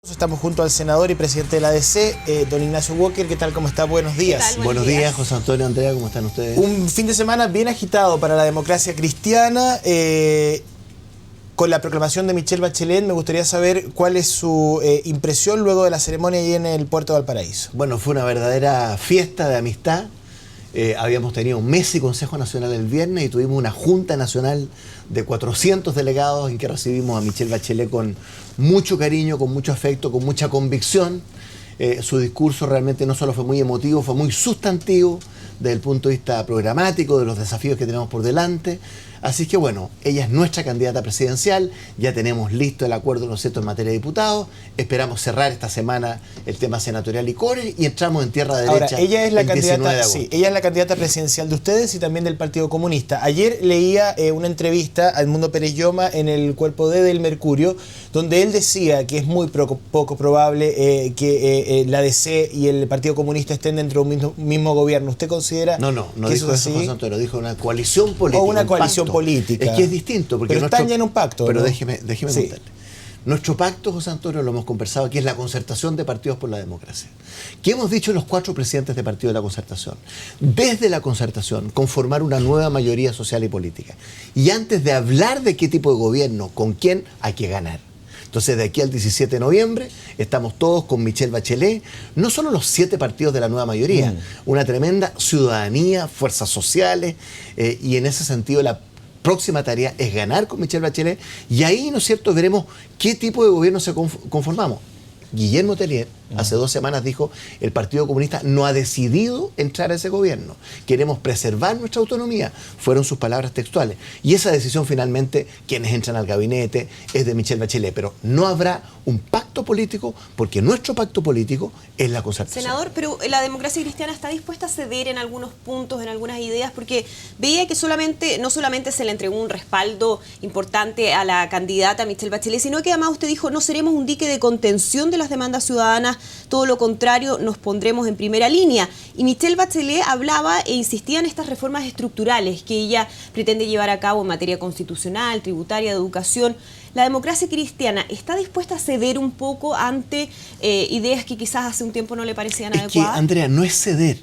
Estamos junto al senador y presidente de la ADC, don Ignacio Walker. ¿Qué tal? ¿Cómo está? Buenos días. Buenos días, José Antonio, Andrea, ¿cómo están ustedes? Un fin de semana bien agitado para la democracia cristiana. Con la proclamación de Michelle Bachelet, me gustaría saber cuál es su impresión luego de la ceremonia ahí en el puerto de Valparaíso. Bueno, fue una verdadera fiesta de amistad. Habíamos tenido un mes y Consejo Nacional el viernes y tuvimos una Junta Nacional de 400 delegados en que recibimos a Michelle Bachelet con mucho cariño, con mucho afecto, con mucha convicción. Su discurso realmente no solo fue muy emotivo, fue muy sustantivo desde el punto de vista programático, de los desafíos que tenemos por delante. Así que bueno, ella es nuestra candidata presidencial, ya tenemos listo el acuerdo, ¿no es cierto?, en materia de diputados, esperamos cerrar esta semana el tema senatorial y core y entramos en tierra derecha. Ahora, ella es la el 19 de agosto. Sí, ella es la candidata presidencial de ustedes y también del Partido Comunista. Ayer leía una entrevista a Edmundo Pérez Lloma en el Cuerpo D del Mercurio, donde él decía que es muy poco probable que la ADC y el Partido Comunista estén dentro de un mismo gobierno. ¿Usted considera No que dijo eso, José Antonio, dijo una coalición política. O una coalición política. Es que es distinto. Porque pero están ya en un pacto. Pero ¿no? déjeme sí contarle. Nuestro pacto, José Antonio, lo hemos conversado aquí, es la concertación de partidos por la democracia. ¿Qué hemos dicho los 4 presidentes de partido de la concertación? Desde la concertación, conformar una nueva mayoría social y política. Y antes de hablar de qué tipo de gobierno, con quién, hay que ganar. Entonces, de aquí al 17 de noviembre, estamos todos con Michelle Bachelet, no solo los 7 partidos de la nueva mayoría, una tremenda ciudadanía, fuerzas sociales, y en ese sentido la próxima tarea es ganar con Michelle Bachelet, y ahí, ¿no es cierto?, veremos qué tipo de gobierno se conformamos. Guillermo Tellier hace 2 semanas dijo: el Partido Comunista no ha decidido entrar a ese gobierno, queremos preservar nuestra autonomía, fueron sus palabras textuales, y esa decisión finalmente, quienes entran al gabinete, es de Michelle Bachelet, pero no habrá un pacto político, porque nuestro pacto político es la concertación. Senador, pero la democracia cristiana está dispuesta a ceder en algunos puntos, en algunas ideas, porque veía que no solamente se le entregó un respaldo importante a la candidata Michelle Bachelet, sino que además usted dijo: no seremos un dique de contención de las demandas ciudadanas, todo lo contrario, nos pondremos en primera línea. Y Michelle Bachelet hablaba e insistía en estas reformas estructurales que ella pretende llevar a cabo en materia constitucional, tributaria, de educación. ¿La democracia cristiana está dispuesta a ceder un poco ante ideas que quizás hace un tiempo no le parecían adecuadas? Es que, Andrea, no es ceder,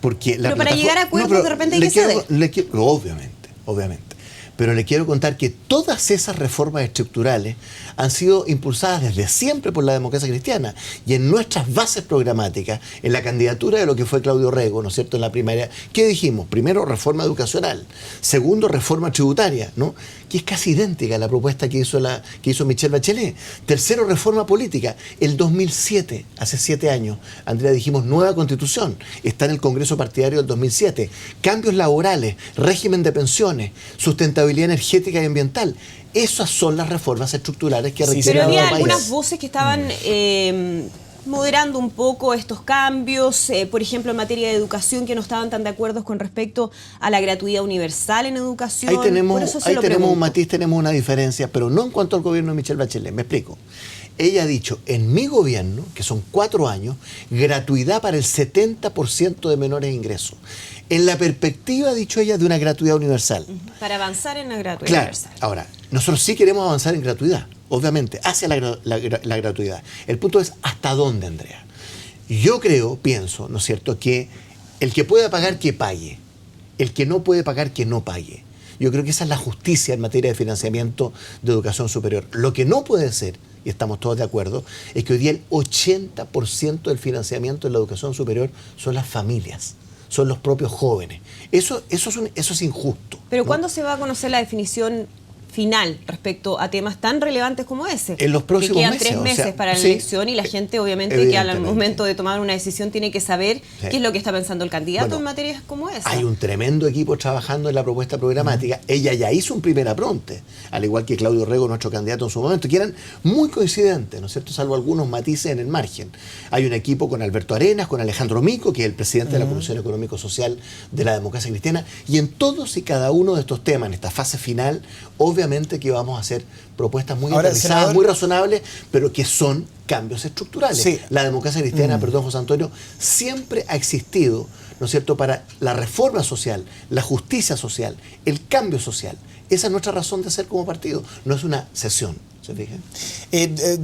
porque pero para llegar a acuerdos de repente hay que ceder. Obviamente. Pero le quiero contar que todas esas reformas estructurales han sido impulsadas desde siempre por la democracia cristiana, y en nuestras bases programáticas, en la candidatura de lo que fue Claudio Rego, ¿no es cierto?, en la primaria, ¿qué dijimos? Primero, reforma educacional. Segundo, reforma tributaria, ¿no?, que es casi idéntica a la propuesta que hizo Michelle Bachelet. Tercero, reforma política. El 2007, hace 7 años, Andrea, dijimos nueva constitución. Está en el Congreso Partidario del 2007. Cambios laborales, régimen de pensiones, sustentabilidad energética y ambiental. Esas son las reformas estructurales que requieren. Pero había algunas voces que estaban moderando un poco estos cambios, por ejemplo en materia de educación, que no estaban tan de acuerdo con respecto a la gratuidad universal en educación. Ahí tenemos un matiz, tenemos una diferencia, pero no en cuanto al gobierno de Michelle Bachelet. Me explico. Ella ha dicho: en mi gobierno, que son 4 años, gratuidad para el 70% de menores ingresos. En la perspectiva, ha dicho ella, de una gratuidad universal. Para avanzar en la gratuidad universal. Ahora, nosotros sí queremos avanzar en gratuidad, obviamente, hacia la gratuidad. El punto es: ¿hasta dónde, Andrea? Yo pienso, ¿no es cierto?, que el que pueda pagar, que pague. El que no puede pagar, que no pague. Yo creo que esa es la justicia en materia de financiamiento de educación superior. Lo que no puede ser, y estamos todos de acuerdo, es que hoy día el 80% del financiamiento de la educación superior son las familias, son los propios jóvenes. Eso es injusto. Pero ¿no? ¿cuándo se va a conocer la definición final respecto a temas tan relevantes como ese? En los próximos meses. meses. Que quedan 3 meses para la elección, y la gente, obviamente, que al momento de tomar una decisión tiene que saber qué es lo que está pensando el candidato en materias como esa. Hay un tremendo equipo trabajando en la propuesta programática. Ella ya hizo un primer apronte, al igual que Claudio Rego, nuestro candidato en su momento, que eran muy coincidentes, ¿no es cierto?, salvo algunos matices en el margen. Hay un equipo con Alberto Arenas, con Alejandro Mico, que es el presidente de la Comisión Económico-Social de la Democracia Cristiana, y en todos y cada uno de estos temas, en esta fase final, obviamente que vamos a hacer propuestas muy aterrizadas, muy razonables, pero que son cambios estructurales. Sí. La democracia cristiana, perdón, José Antonio, siempre ha existido, ¿no es cierto?, para la reforma social, la justicia social, el cambio social. Esa es nuestra razón de ser como partido, no es una cesión. ¿se fijan?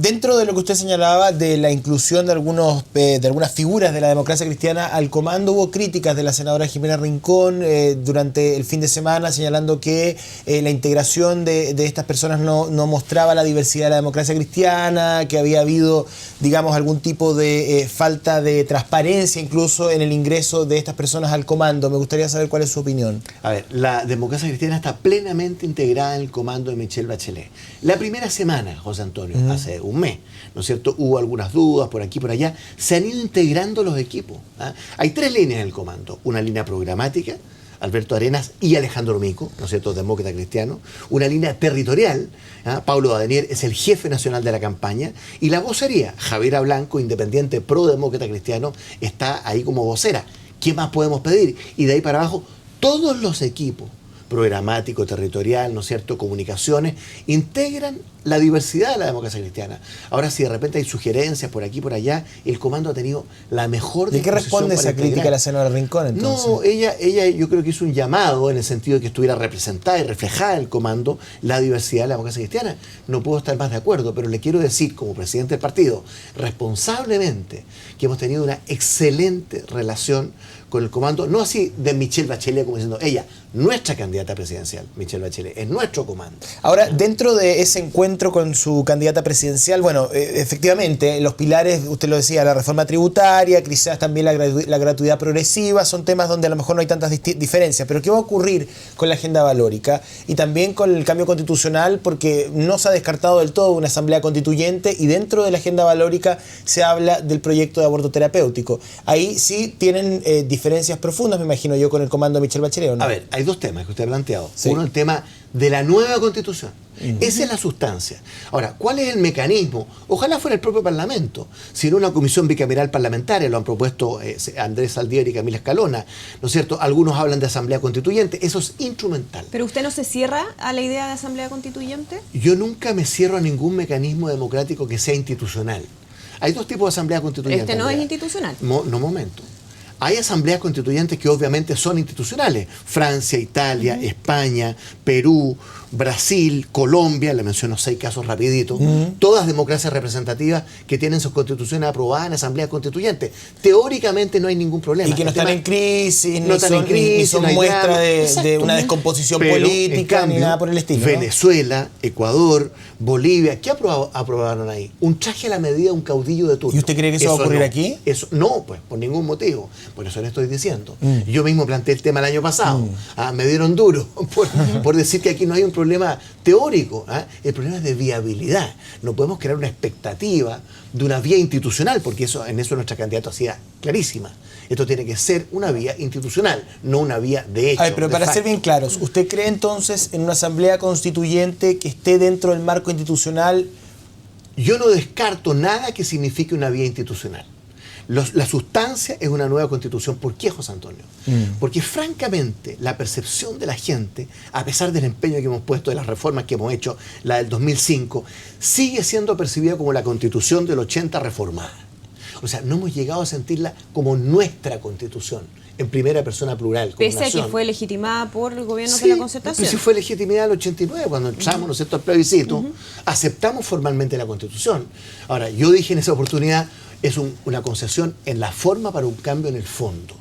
Dentro de lo que usted señalaba de la inclusión de algunas figuras de la democracia cristiana al comando, hubo críticas de la senadora Jimena Rincón durante el fin de semana señalando que la integración de estas personas no mostraba la diversidad de la democracia cristiana, que había habido, digamos, algún tipo de falta de transparencia incluso en el ingreso de estas personas al comando. Me gustaría saber cuál es su opinión. A ver, la democracia cristiana está plenamente integrada en el comando de Michelle Bachelet. La primera semana, José Antonio, hace un mes, ¿no es cierto? Hubo algunas dudas por aquí y por allá. Se han ido integrando los equipos. Hay 3 líneas en el comando. Una línea programática, Alberto Arenas y Alejandro Mico, ¿no es cierto?, demócrata cristiano. Una línea territorial, Paulo Badenier es el jefe nacional de la campaña. Y la vocería, Javiera Blanco, independiente pro demócrata cristiano, está ahí como vocera. ¿Qué más podemos pedir? Y de ahí para abajo, todos los equipos, programático, territorial, ¿no es cierto?, comunicaciones, integran la diversidad de la democracia cristiana. Ahora, si de repente hay sugerencias por aquí y por allá, el comando ha tenido la mejor disposición. ¿De qué responde esa crítica a la senadora Rincón, entonces? No, ella yo creo que hizo un llamado en el sentido de que estuviera representada y reflejada en el comando la diversidad de la democracia cristiana. No puedo estar más de acuerdo, pero le quiero decir, como presidente del partido, responsablemente, que hemos tenido una excelente relación con el comando, no así de Michelle Bachelet, como diciendo ella, nuestra candidata presidencial, Michelle Bachelet, es nuestro comando. Ahora, dentro de ese encuentro con su candidata presidencial, bueno, efectivamente, los pilares, usted lo decía, la reforma tributaria, quizás también la gratuidad progresiva, son temas donde a lo mejor no hay tantas diferencias, pero ¿qué va a ocurrir con la agenda valórica y también con el cambio constitucional? Porque no se ha descartado del todo una asamblea constituyente y dentro de la agenda valórica se habla del proyecto de aborto terapéutico. Ahí sí tienen diferencias profundas, me imagino yo, con el comando de Michelle Bachelet, ¿o no? A ver, hay 2 temas que usted ha planteado. Sí. Uno, el tema de la nueva constitución. Esa es la sustancia. Ahora, ¿cuál es el mecanismo? Ojalá fuera el propio Parlamento, sino una comisión bicameral parlamentaria, lo han propuesto Andrés Saldívar y Camila Escalona, ¿no es cierto? Algunos hablan de asamblea constituyente, eso es instrumental. ¿Pero usted no se cierra a la idea de asamblea constituyente? Yo nunca me cierro a ningún mecanismo democrático que sea institucional. Hay 2 tipos de asamblea constituyente. Este no es institucional. No, momento. Hay asambleas constituyentes que obviamente son institucionales. Francia, Italia, España, Perú, Brasil, Colombia, le menciono 6 casos rapidito, todas democracias representativas que tienen sus constituciones aprobadas en asambleas constituyentes. Teóricamente no hay ningún problema. Y que no están en crisis, no están en crisis, ni son no hay muestra drama. de una descomposición Pero, política, en cambio, ni nada por el estilo, Venezuela, Ecuador, Bolivia, ¿qué aprobaron ahí? Un traje a la medida de un caudillo de turno. ¿Y usted cree que eso va a ocurrir aquí? Eso, no, pues, por ningún motivo. Por eso le estoy diciendo. Yo mismo planteé el tema el año pasado. Me dieron duro por decir que aquí no hay un problema teórico. El problema es de viabilidad. No podemos crear una expectativa de una vía institucional, porque en eso nuestra candidata hacía clarísima. Esto tiene que ser una vía institucional, no una vía de hecho. A ver, pero para ser bien claros, ¿usted cree entonces en una asamblea constituyente que esté dentro del marco institucional? Yo no descarto nada que signifique una vía institucional. La sustancia es una nueva constitución. ¿Por qué, José Antonio? Porque francamente la percepción de la gente, a pesar del empeño que hemos puesto, de las reformas que hemos hecho, la del 2005, sigue siendo percibida como la constitución del 80 reformada. O sea, no hemos llegado a sentirla como nuestra constitución, en primera persona plural. Como Pese nación. a que fue legitimada por el gobierno Sí, de la Concertación. pero sí fue legitimidad en el 89, cuando entramos, ¿no es cierto?, al plebiscito, aceptamos formalmente la Constitución. Ahora, yo dije en esa oportunidad, es una concesión en la forma para un cambio en el fondo.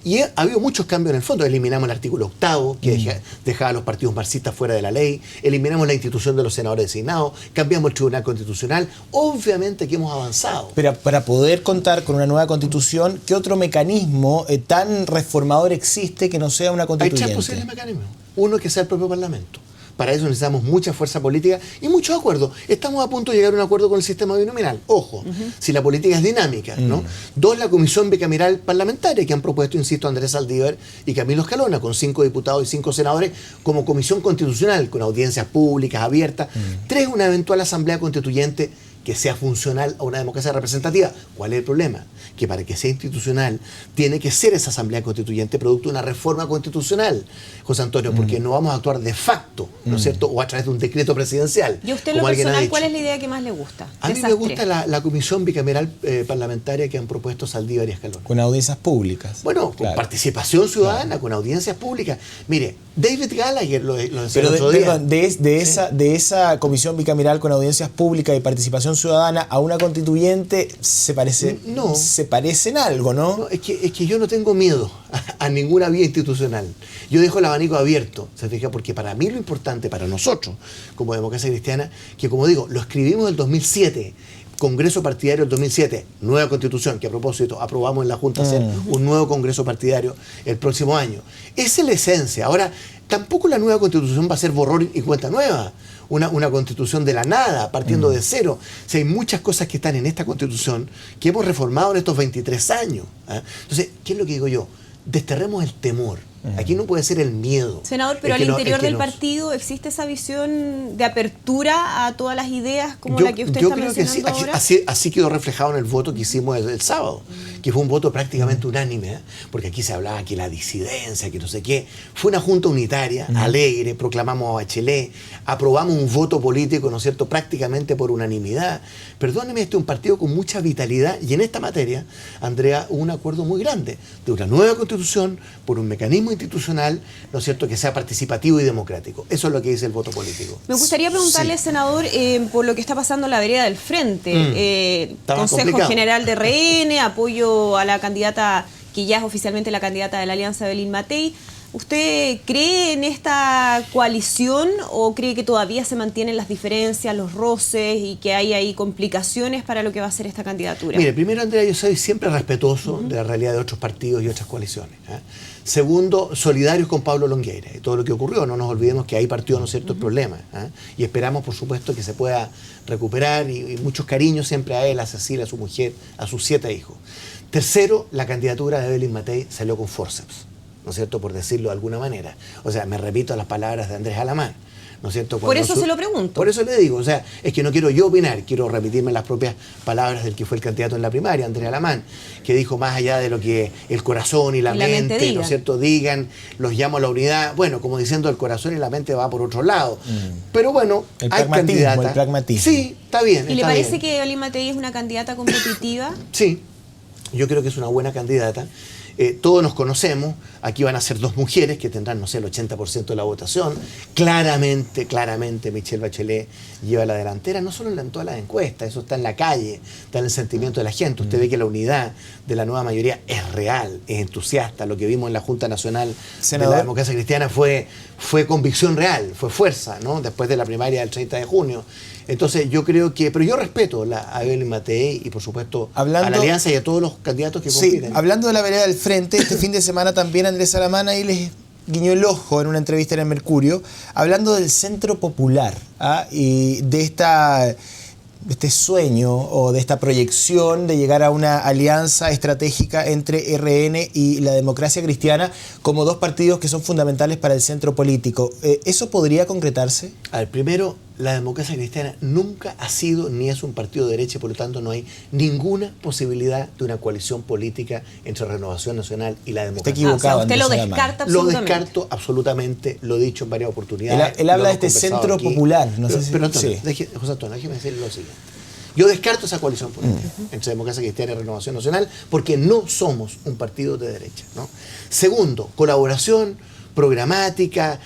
Y ha habido muchos cambios en el fondo. Eliminamos el artículo 8, que dejaba a los partidos marxistas fuera de la ley, eliminamos la institución de los senadores designados, cambiamos el Tribunal Constitucional. Obviamente que hemos avanzado. Pero para poder contar con una nueva constitución, ¿qué otro mecanismo tan reformador existe que no sea una constituyente? Hay 3 posibles mecanismos. Uno, que sea el propio Parlamento. Para eso necesitamos mucha fuerza política y muchos acuerdos. Estamos a punto de llegar a un acuerdo con el sistema binominal. Ojo, si la política es dinámica, ¿no? 2, la comisión bicameral parlamentaria que han propuesto, insisto, Andrés Saldívar y Camilo Escalona, con 5 diputados y 5 senadores, como comisión constitucional, con audiencias públicas abiertas. 3, una eventual asamblea constituyente que sea funcional a una democracia representativa. ¿Cuál es el problema? Que para que sea institucional tiene que ser esa asamblea constituyente producto de una reforma constitucional, José Antonio, porque no vamos a actuar de facto, ¿no es cierto? O a través de un decreto presidencial. ¿Y a usted en lo personal cuál es la idea que más le gusta? A mí me gusta la comisión bicameral parlamentaria que han propuesto Saldívar y Escalón. Con audiencias públicas. Bueno, con participación ciudadana, con audiencias públicas. Mire, David Gallagher lo decía el otro día. Perdón, de esa comisión bicameral con audiencias públicas y participación ciudadana a una constituyente se parece, se parecen algo, ¿no? No, es que yo no tengo miedo a ninguna vía institucional. Yo dejo el abanico abierto, ¿se fija? Porque para mí lo importante, para nosotros, como democracia cristiana, que como digo, lo escribimos en el 2007, Congreso Partidario del 2007, nueva constitución, que a propósito aprobamos en la Junta hacer un nuevo Congreso Partidario el próximo año. Esa es la esencia. Ahora, tampoco la nueva constitución va a ser borrón y cuenta nueva. Una constitución de la nada, partiendo de cero. O sea, hay muchas cosas que están en esta constitución que hemos reformado en estos 23 años. ¿Eh? Entonces, ¿qué es lo que digo yo? Desterremos el temor. Aquí no puede ser el miedo. Senador, pero al interior del partido existe esa visión de apertura a todas las ideas como la que usted está mencionando ahora. Así quedó reflejado en el voto que hicimos el sábado, que fue un voto prácticamente unánime, ¿eh? Porque aquí se hablaba que la disidencia, que no sé qué. Fue una junta unitaria, alegre, proclamamos a Bachelet, aprobamos un voto político, ¿no es cierto?, prácticamente por unanimidad. Perdóneme, este es un partido con mucha vitalidad y en esta materia, Andrea, hubo un acuerdo muy grande de una nueva constitución por un mecanismo institucional, ¿no es cierto?, que sea participativo y democrático. Eso es lo que dice el voto político. Me gustaría preguntarle, senador, por lo que está pasando en la vereda del Frente. Consejo complicado. General de RN, apoyo a la candidata, que ya es oficialmente la candidata de la Alianza, Evelyn Matei. ¿Usted cree en esta coalición o cree que todavía se mantienen las diferencias, los roces y que hay ahí complicaciones para lo que va a ser esta candidatura? Mire, primero, Andrea, yo soy siempre respetuoso de la realidad de otros partidos y otras coaliciones, ¿eh? Segundo, solidarios con Pablo Longueira y todo lo que ocurrió. No nos olvidemos que ahí partió, ¿no es cierto?, el problema, ¿eh? Y esperamos, por supuesto, que se pueda recuperar y muchos cariños siempre a él, a Cecilia, a su mujer, a sus 7 hijos. Tercero, la candidatura de Evelyn Matei salió con forceps, ¿no es cierto?, por decirlo de alguna manera. O sea, me repito las palabras de Andrés Alamán, ¿no es cierto? Por eso se lo pregunto. Por eso le digo, o sea, es que no quiero yo opinar, quiero remitirme las propias palabras del que fue el candidato en la primaria, Andrés Alamán, que dijo más allá de lo que el corazón y la mente, ¿no es cierto?, digan, los llamo a la unidad, bueno, como diciendo el corazón y la mente va por otro lado. Pero bueno, hay candidatas. El pragmatismo. Sí, está bien. ¿Y le parece que Evelyn Matei es una candidata competitiva? Sí, yo creo que es una buena candidata. Todos nos conocemos, aquí van a ser 2 mujeres que tendrán, no sé, el 80% de la votación. Claramente Michelle Bachelet lleva la delantera, no solo en todas las encuestas, eso está en la calle, está en el sentimiento de la gente. Usted ve que la unidad de la nueva mayoría es real, es entusiasta. Lo que vimos en la Junta Nacional de la Democracia Cristiana fue convicción real, fue fuerza, ¿no?, después de la primaria del 30 de junio. Entonces yo creo que, pero yo respeto a Evelyn Matei y por supuesto a la Alianza y a todos los candidatos que compiten. Sí, hablando de la vereda del Frente, este fin de semana también Andrés Alamán ahí les guiñó el ojo en una entrevista en el Mercurio, hablando del Centro Popular, y de este sueño o de esta proyección de llegar a una alianza estratégica entre RN y la Democracia Cristiana como 2 partidos que son fundamentales para el centro político. ¿Eso podría concretarse? A ver, primero, la Democracia Cristiana nunca ha sido ni es un partido de derecha y por lo tanto no hay ninguna posibilidad de una coalición política entre Renovación Nacional y la Democracia. Está equivocado. Usted lo descarta absolutamente. Lo descarto absolutamente, lo he dicho en varias oportunidades. Él habla de este centro popular. No sé si, pero Antonio, José Antonio, déjeme decirle lo siguiente. Yo descarto esa coalición política entre Democracia Cristiana y Renovación Nacional porque no somos un partido de derecha, ¿no? Segundo, colaboración programática,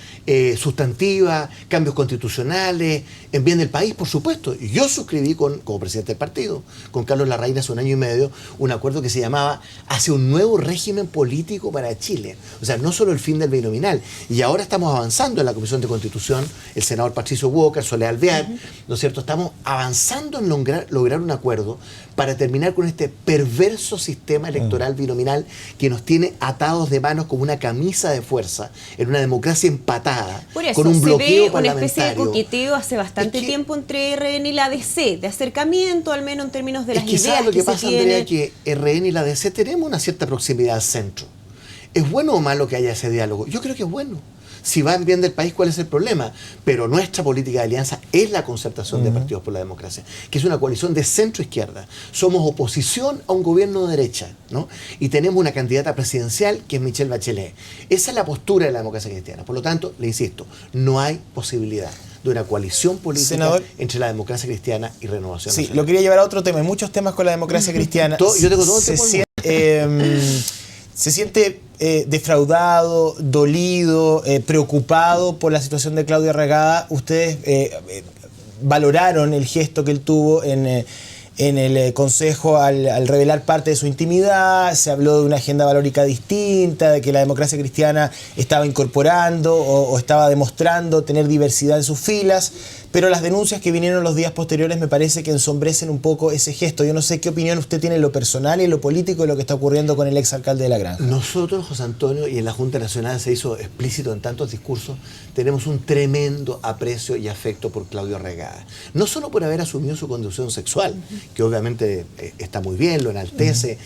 sustantiva, cambios constitucionales, en bien del país, por supuesto. Yo suscribí como presidente del partido, con Carlos Larraín hace 1 año y medio, un acuerdo que se llamaba Hacia un nuevo régimen político para Chile. O sea, no solo el fin del binominal. Y ahora estamos avanzando en la Comisión de Constitución, el senador Patricio Walker, Soledad Alvear, ¿no es cierto? Estamos avanzando en lograr un acuerdo para terminar con este perverso sistema electoral binominal que nos tiene atados de manos como una camisa de fuerza en una democracia empatada, por eso, con un bloqueo se ve parlamentario. Una especie de coqueteo hace bastante tiempo entre RN y la ADC, de acercamiento al menos en términos de las ideas ¿sabes lo que pasa, se tienen? Andrea? Que RN y la ADC tenemos una cierta proximidad al centro. ¿Es bueno o malo que haya ese diálogo? Yo creo que es bueno. Si va en bien del país, ¿cuál es el problema? Pero nuestra política de alianza es la concertación de partidos por la democracia, que es una coalición de centro-izquierda. Somos oposición a un gobierno de derecha, ¿no? Y tenemos una candidata presidencial que es Michelle Bachelet. Esa es la postura de la democracia cristiana. Por lo tanto, le insisto, no hay posibilidad de una coalición política, senador, entre la democracia cristiana y Renovación Nacional. Lo quería llevar a otro tema. Hay muchos temas con la democracia cristiana. Yo tengo todo el tiempo. Se siente defraudado, dolido, preocupado por la situación de Claudio Ragada. Ustedes valoraron el gesto que él tuvo en el Consejo al revelar parte de su intimidad. Se habló de una agenda valórica distinta, de que la democracia cristiana estaba incorporando o estaba demostrando tener diversidad en sus filas, pero las denuncias que vinieron los días posteriores me parece que ensombrecen un poco ese gesto. Yo no sé qué opinión usted tiene en lo personal y en lo político de lo que está ocurriendo con el exalcalde de La Granja. Nosotros, José Antonio, y en la Junta Nacional se hizo explícito en tantos discursos, tenemos un tremendo aprecio y afecto por Claudio Ragada. No solo por haber asumido su condición sexual, que obviamente está muy bien, lo enaltece,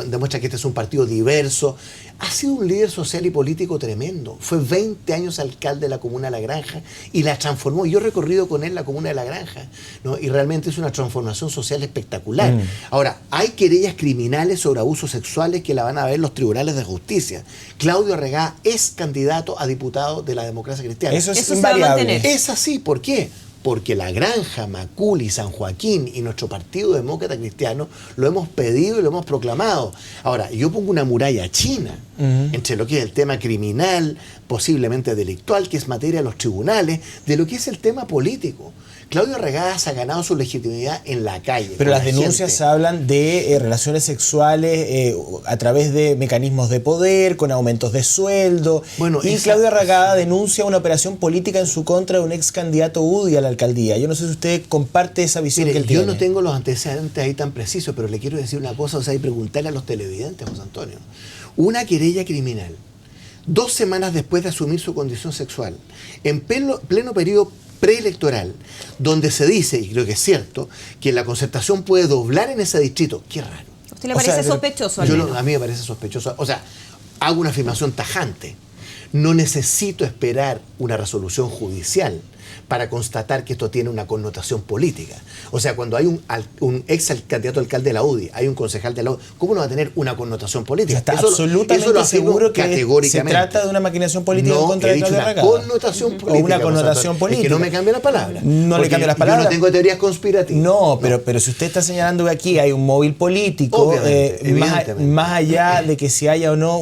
demuestra que este es un partido diverso. Ha sido un líder social y político tremendo. Fue 20 años alcalde de la comuna de La Granja y la transformó. Yo he recorrido con él la comuna de La Granja, ¿no? Y realmente es una transformación social espectacular. Ahora, hay querellas criminales sobre abusos sexuales que la van a ver los tribunales de justicia. Claudio Ragada es candidato a diputado de la democracia cristiana. Eso es invariable. Es así, ¿por qué? Porque La Granja, Macul y San Joaquín y nuestro Partido Demócrata Cristiano lo hemos pedido y lo hemos proclamado. Ahora, yo pongo una muralla china entre lo que es el tema criminal, posiblemente delictual, que es materia de los tribunales, de lo que es el tema político. Claudio Ragada se ha ganado su legitimidad en la calle. Pero las denuncias hablan de relaciones sexuales a través de mecanismos de poder, con aumentos de sueldo. Bueno, y Claudio Ragada denuncia una operación política en su contra de un ex candidato UDI a la alcaldía. Yo no sé si usted comparte esa visión que él tiene. Yo no tengo los antecedentes ahí tan precisos, pero le quiero decir una cosa, o sea, y preguntarle a los televidentes, José Antonio. Una querella criminal, 2 semanas después de asumir su condición sexual, en pleno periodo preelectoral, donde se dice, y creo que es cierto, que la concertación puede doblar en ese distrito. Qué raro. ¿A usted le parece sospechoso? A mí me parece sospechoso. O sea, hago una afirmación tajante. No necesito esperar una resolución judicial para constatar que esto tiene una connotación política. O sea, cuando hay un ex candidato alcalde de la UDI, hay un concejal de la UDI, ¿cómo no va a tener una connotación política? Está absolutamente seguro que se trata de una maquinación política en contra de Claudio Ragada. Una connotación política. O una connotación política. Es que no me cambie la palabra. No le cambie las palabras. Yo no tengo teorías conspirativas. No, pero si usted está señalando que aquí hay un móvil político, más allá de que si haya o no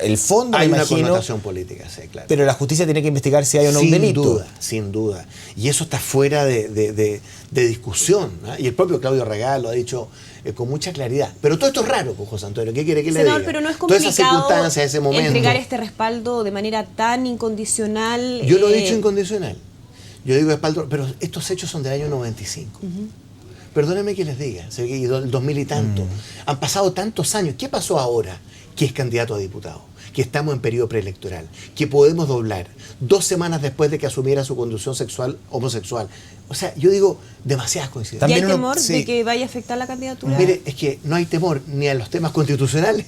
el fondo, hay me una imagino, connotación política, sí, claro. Pero la justicia tiene que investigar si hay o no un delito. Sin duda. Y eso está fuera de discusión, ¿no? Y el propio Claudio Ragada lo ha dicho con mucha claridad. Pero todo esto es raro, José Antonio. ¿Qué quiere que le diga? Pero no es todas esas complicado circunstancias, ese momento, entregar este respaldo de manera tan incondicional. Yo lo he dicho incondicional. Yo digo respaldo, pero estos hechos son del año 95. Perdónenme que les diga, el 2000 y tanto. Han pasado tantos años. ¿Qué pasó ahora que es candidato a diputado? Que estamos en periodo preelectoral, que podemos doblar 2 semanas después de que asumiera su condición sexual homosexual. O sea, yo digo, demasiadas coincidencias. ¿Y hay temor de que vaya a afectar la candidatura? Mire, es que no hay temor ni a los temas constitucionales,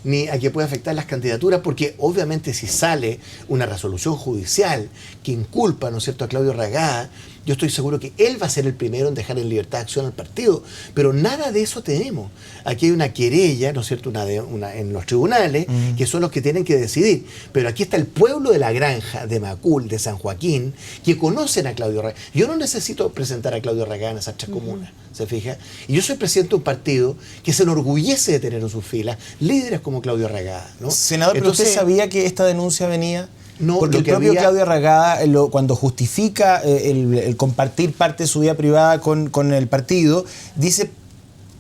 ni a que pueda afectar las candidaturas, porque obviamente si sale una resolución judicial que inculpa, ¿no es cierto?, a Claudio Ragada, yo estoy seguro que él va a ser el primero en dejar en libertad de acción al partido. Pero nada de eso tenemos. Aquí hay una querella, ¿no es cierto?, en los tribunales, que son los que tienen que decidir. Pero aquí está el pueblo de La Granja, de Macul, de San Joaquín, que conocen a Claudio Ragada. Yo no necesito presentar a Claudio Ragada en esas 3 comunas, ¿se fija? Y yo soy presidente de un partido que se enorgullece de tener en sus filas líderes como Claudio Ragada, ¿no? Senador, ¿pero usted sabía que esta denuncia venía? No, porque el propio Claudio Ragada, cuando justifica el compartir parte de su vida privada con el partido, dice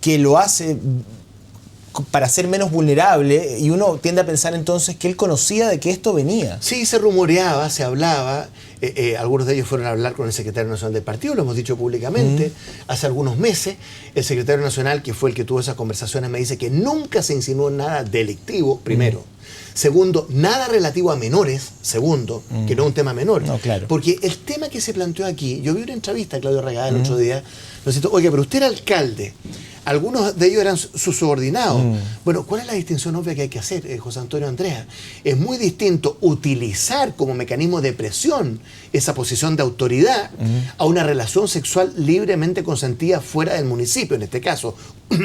que lo hace para ser menos vulnerable, y uno tiende a pensar entonces que él conocía de que esto venía. Sí, se rumoreaba, se hablaba, algunos de ellos fueron a hablar con el secretario nacional del partido, lo hemos dicho públicamente, hace algunos meses. El secretario nacional, que fue el que tuvo esas conversaciones, me dice que nunca se insinuó nada delictivo, primero. Segundo, nada relativo a menores, segundo, que no es un tema menor. No, claro. Porque el tema que se planteó aquí, yo vi una entrevista a Claudio Ragada el otro día, ¿no es cierto? Oiga, pero usted era alcalde, algunos de ellos eran sus subordinados. Bueno, ¿cuál es la distinción obvia que hay que hacer, José Antonio Andrea? Es muy distinto utilizar como mecanismo de presión esa posición de autoridad a una relación sexual libremente consentida fuera del municipio, en este caso,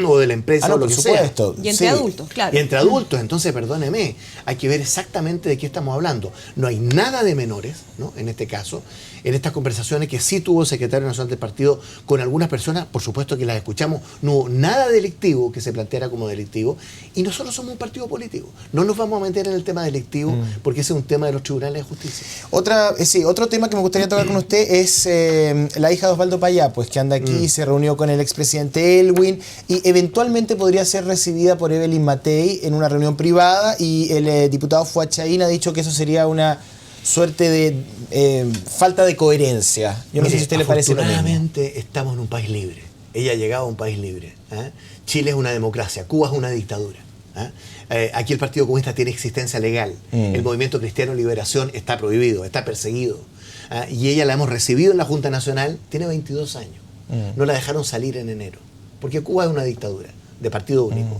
o de la empresa o lo que sea. Y entre adultos, claro. Y entre adultos, entonces, perdóneme, hay que ver exactamente de qué estamos hablando. No hay nada de menores, ¿no? En este caso, en estas conversaciones que sí tuvo el secretario nacional del partido con algunas personas, por supuesto que las escuchamos, no hubo nada delictivo que se planteara como delictivo, y nosotros somos un partido político. No nos vamos a meter en el tema delictivo, porque ese es un tema de los tribunales de justicia. Otro tema que me gustaría tocar con usted es la hija de Osvaldo Payá, pues que anda aquí, se reunió con el expresidente Elwin, y eventualmente podría ser recibida por Evelyn Matei en una reunión privada, y el diputado Fuachaín ha dicho que eso sería una suerte de falta de coherencia. Yo no sé si a usted le parece lo mismo. Afortunadamente estamos en un país libre. Ella ha llegado a un país libre. Chile es una democracia, Cuba es una dictadura. Aquí el Partido Comunista tiene existencia legal. El Movimiento Cristiano Liberación está prohibido, está perseguido. Y ella la hemos recibido en la Junta Nacional, tiene 22 años. No la dejaron salir en enero, porque Cuba es una dictadura de partido único.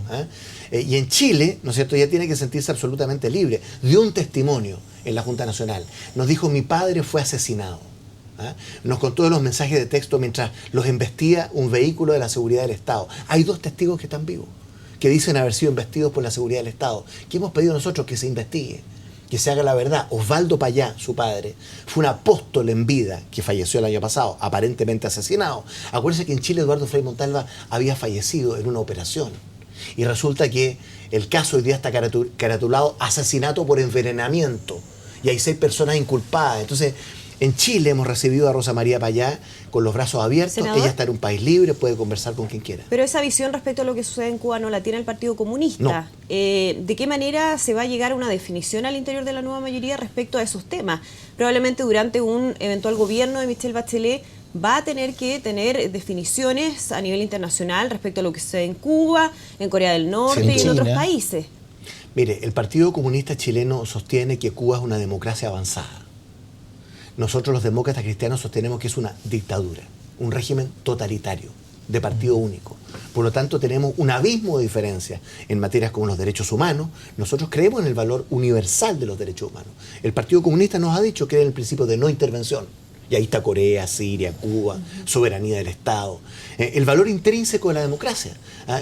Y en Chile, ¿no es cierto?, ella tiene que sentirse absolutamente libre. Dio un testimonio en la Junta Nacional. Nos dijo: mi padre fue asesinado. Nos contó de los mensajes de texto mientras los embestía un vehículo de la seguridad del Estado. Hay 2 testigos que están vivos, que dicen haber sido embestidos por la seguridad del Estado. ¿Qué hemos pedido nosotros? Que se investigue, que se haga la verdad. Osvaldo Payá, su padre, fue un apóstol en vida que falleció el año pasado, aparentemente asesinado. Acuérdense que en Chile Eduardo Frei Montalva había fallecido en una operación. Y resulta que el caso hoy día está caratulado asesinato por envenenamiento. Y hay 6 personas inculpadas. Entonces, en Chile hemos recibido a Rosa María Payá con los brazos abiertos. ¿Senador? Ella está en un país libre, puede conversar con quien quiera. Pero esa visión respecto a lo que sucede en Cuba no la tiene el Partido Comunista. No. ¿De qué manera se va a llegar a una definición al interior de la nueva mayoría respecto a esos temas? Probablemente durante un eventual gobierno de Michelle Bachelet va a tener que tener definiciones a nivel internacional respecto a lo que sucede en Cuba, en Corea del Norte y en otros países. Mire, el Partido Comunista chileno sostiene que Cuba es una democracia avanzada. Nosotros los demócratas cristianos sostenemos que es una dictadura, un régimen totalitario, de partido único. Por lo tanto, tenemos un abismo de diferencia en materias como los derechos humanos. Nosotros creemos en el valor universal de los derechos humanos. El Partido Comunista nos ha dicho que es el principio de no intervención. Y ahí está Corea, Siria, Cuba, soberanía del Estado. El valor intrínseco de la democracia.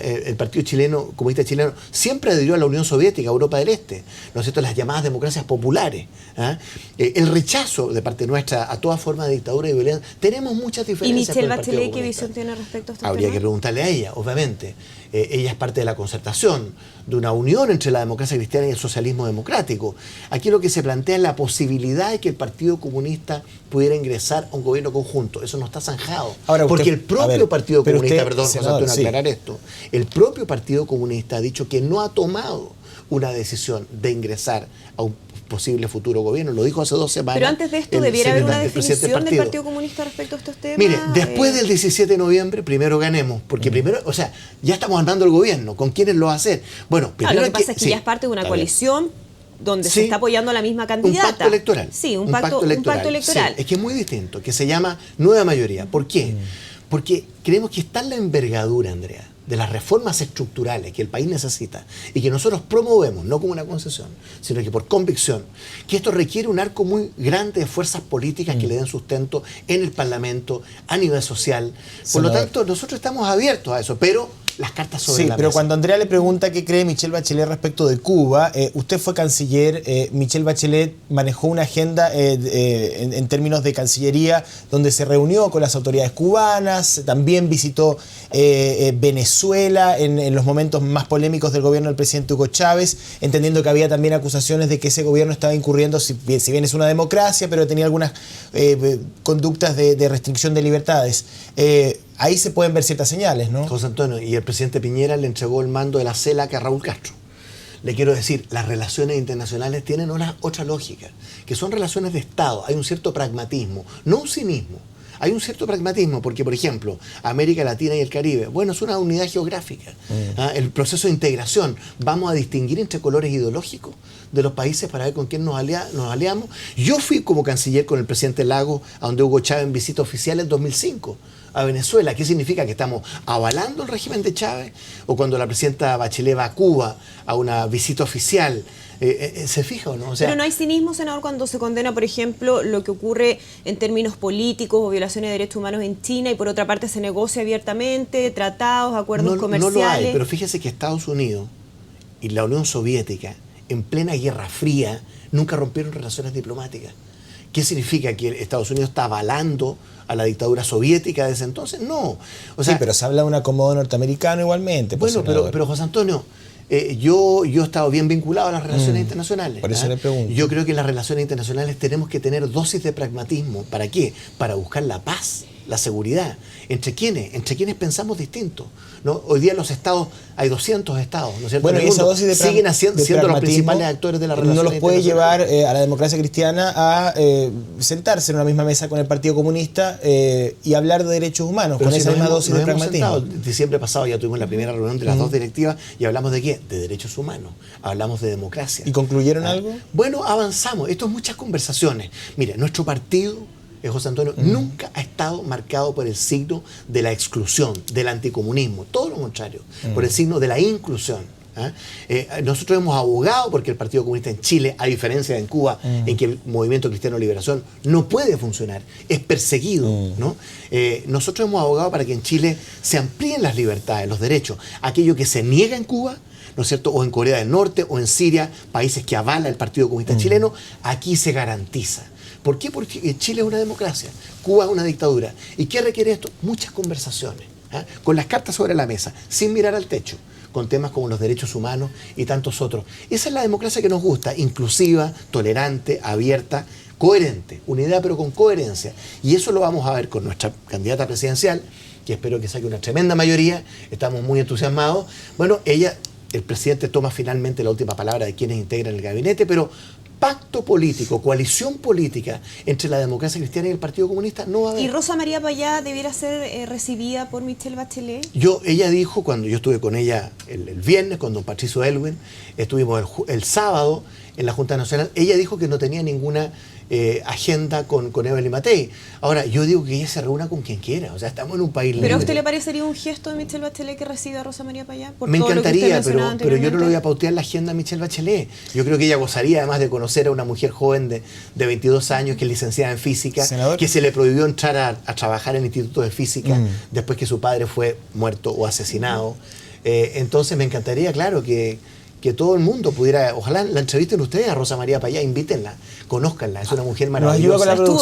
El Partido Comunista Chileno siempre adhirió a la Unión Soviética, a Europa del Este, ¿no es cierto?, las llamadas democracias populares. El rechazo de parte nuestra a toda forma de dictadura y violencia. Tenemos muchas diferencias. ¿Y Michelle Bachelet qué visión tiene respecto a estos Habría temas? que preguntarle a ella, obviamente. Ella es parte de la concertación, de una unión entre la democracia cristiana y el socialismo democrático. Aquí lo que se plantea es la posibilidad de que el Partido Comunista pudiera ingresar a un gobierno conjunto. Eso no está zanjado. Ahora, porque el propio Partido Comunista, senador, aclarar esto, el propio Partido Comunista ha dicho que no ha tomado una decisión de ingresar a un posible futuro gobierno. Lo dijo hace 2 semanas. Pero antes de esto debiera haber una definición del Partido Comunista respecto a estos temas. Mire, después del 17 de noviembre, primero ganemos, porque primero, o sea, ya estamos armando el gobierno, ¿con quiénes lo va a hacer? Bueno, primero lo que pasa es que ya es parte de una coalición donde se está apoyando a la misma candidata. Un pacto electoral. Sí, un pacto electoral. Sí, es que es muy distinto, que se llama nueva mayoría. ¿Por qué? Porque creemos que está en la envergadura, Andrea, de las reformas estructurales que el país necesita y que nosotros promovemos, no como una concesión, sino que por convicción, que esto requiere un arco muy grande de fuerzas políticas que le den sustento en el Parlamento, a nivel social. Por lo tanto, nosotros estamos abiertos a eso, pero las cartas sobre la mesa. Sí, pero cuando Andrea le pregunta qué cree Michelle Bachelet respecto de Cuba, usted fue canciller, Michelle Bachelet manejó una agenda en términos de Cancillería donde se reunió con las autoridades cubanas, también visitó Venezuela en los momentos más polémicos del gobierno del presidente Hugo Chávez, entendiendo que había también acusaciones de que ese gobierno estaba incurriendo, si bien es una democracia, pero tenía algunas conductas de restricción de libertades. Ahí se pueden ver ciertas señales, ¿no? José Antonio, y el presidente Piñera le entregó el mando de la CELAC a Raúl Castro. Le quiero decir, las relaciones internacionales tienen otra lógica, que son relaciones de Estado. Hay un cierto pragmatismo, no un cinismo. Hay un cierto pragmatismo, porque, por ejemplo, América Latina y el Caribe, bueno, es una unidad geográfica. El proceso de integración, vamos a distinguir entre colores ideológicos de los países para ver con quién nos aliamos. Yo fui como canciller con el presidente Lagos a donde Hugo Chávez en visita oficial en 2005 a Venezuela. ¿Qué significa? ¿Que estamos avalando el régimen de Chávez? O cuando la presidenta Bachelet va a Cuba a una visita oficial, ¿se fija o no? O sea, pero no hay cinismo, senador, cuando se condena, por ejemplo, lo que ocurre en términos políticos o violaciones de derechos humanos en China, y por otra parte se negocia abiertamente tratados, acuerdos comerciales. No lo hay, pero fíjese que Estados Unidos y la Unión Soviética, en plena Guerra Fría, nunca rompieron relaciones diplomáticas. ¿Qué significa? ¿Que Estados Unidos está avalando a la dictadura soviética desde entonces? No. O sea, sí, pero se habla de un acomodo norteamericano igualmente. Bueno, pero José Antonio, yo he estado bien vinculado a las relaciones internacionales. Por eso le pregunto. Yo creo que en las relaciones internacionales tenemos que tener dosis de pragmatismo. ¿Para qué? Para buscar la paz, la seguridad. ¿Entre quiénes? Entre quienes pensamos distinto, ¿no? Hoy día en los estados hay 200 estados, ¿no es cierto? Bueno, y esa dosis de siguen siendo los principales actores de la relación. No los puede llevar a la democracia cristiana a sentarse en una misma mesa con el Partido Comunista y hablar de derechos humanos, pero con esa misma dosis de pragmatismo. Diciembre pasado ya tuvimos la primera reunión de las dos directivas y hablamos de ¿qué? De derechos humanos, hablamos de democracia. ¿Y concluyeron algo? Bueno, avanzamos. Esto es muchas conversaciones. Mire, nuestro partido, José Antonio, nunca ha estado marcado por el signo de la exclusión, del anticomunismo, todo lo contrario, por el signo de la inclusión. Nosotros hemos abogado porque el Partido Comunista en Chile, a diferencia de en Cuba, en que el Movimiento Cristiano de Liberación no puede funcionar, es perseguido, ¿no? Nosotros hemos abogado para que en Chile se amplíen las libertades, los derechos. Aquello que se niega en Cuba, ¿no es cierto?, o en Corea del Norte o en Siria, países que avala el Partido Comunista chileno, aquí se garantiza. ¿Por qué? Porque Chile es una democracia, Cuba es una dictadura. ¿Y qué requiere esto? Muchas conversaciones, con las cartas sobre la mesa, sin mirar al techo, con temas como los derechos humanos y tantos otros. Esa es la democracia que nos gusta, inclusiva, tolerante, abierta, coherente, unidad pero con coherencia. Y eso lo vamos a ver con nuestra candidata presidencial, que espero que saque una tremenda mayoría, estamos muy entusiasmados. Bueno, el presidente toma finalmente la última palabra de quienes integran el gabinete, pero pacto político, coalición política entre la democracia cristiana y el Partido Comunista no va a haber. ¿Y Rosa María Payá debiera ser recibida por Michelle Bachelet? Ella dijo, cuando yo estuve con ella el viernes, con don Patricio Elwin, estuvimos el sábado en la Junta Nacional, ella dijo que no tenía ninguna agenda con Evelyn Matei. Ahora, yo digo que ella se reúna con quien quiera, o sea, estamos en un país libre. ¿Pero a usted le parecería un gesto de Michelle Bachelet que reciba a Rosa María Payá? Me encantaría, pero yo no le voy a pautear la agenda a Michelle Bachelet. Yo creo que ella gozaría además de conocer a una mujer joven de 22 años que es licenciada en física, ¿Senador? Que se le prohibió entrar a trabajar en el Instituto de Física después que su padre fue muerto o asesinado. Entonces me encantaría, claro, que todo el mundo pudiera, ojalá la entrevisten ustedes a Rosa María Payá, invítenla, conózcanla, es una mujer maravillosa. Nos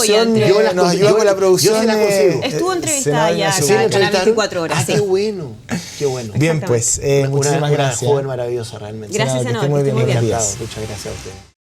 ayuda con la producción. Yo se la consigo. Estuvo entrevistada ya ¿Sí? con las 24 horas. Qué bueno, qué bueno. Bien, pues, muchísimas gracias. Una joven maravillosa realmente. Gracias, senador. Muy bien, Muy bien. Encantado. Muchas gracias a ustedes.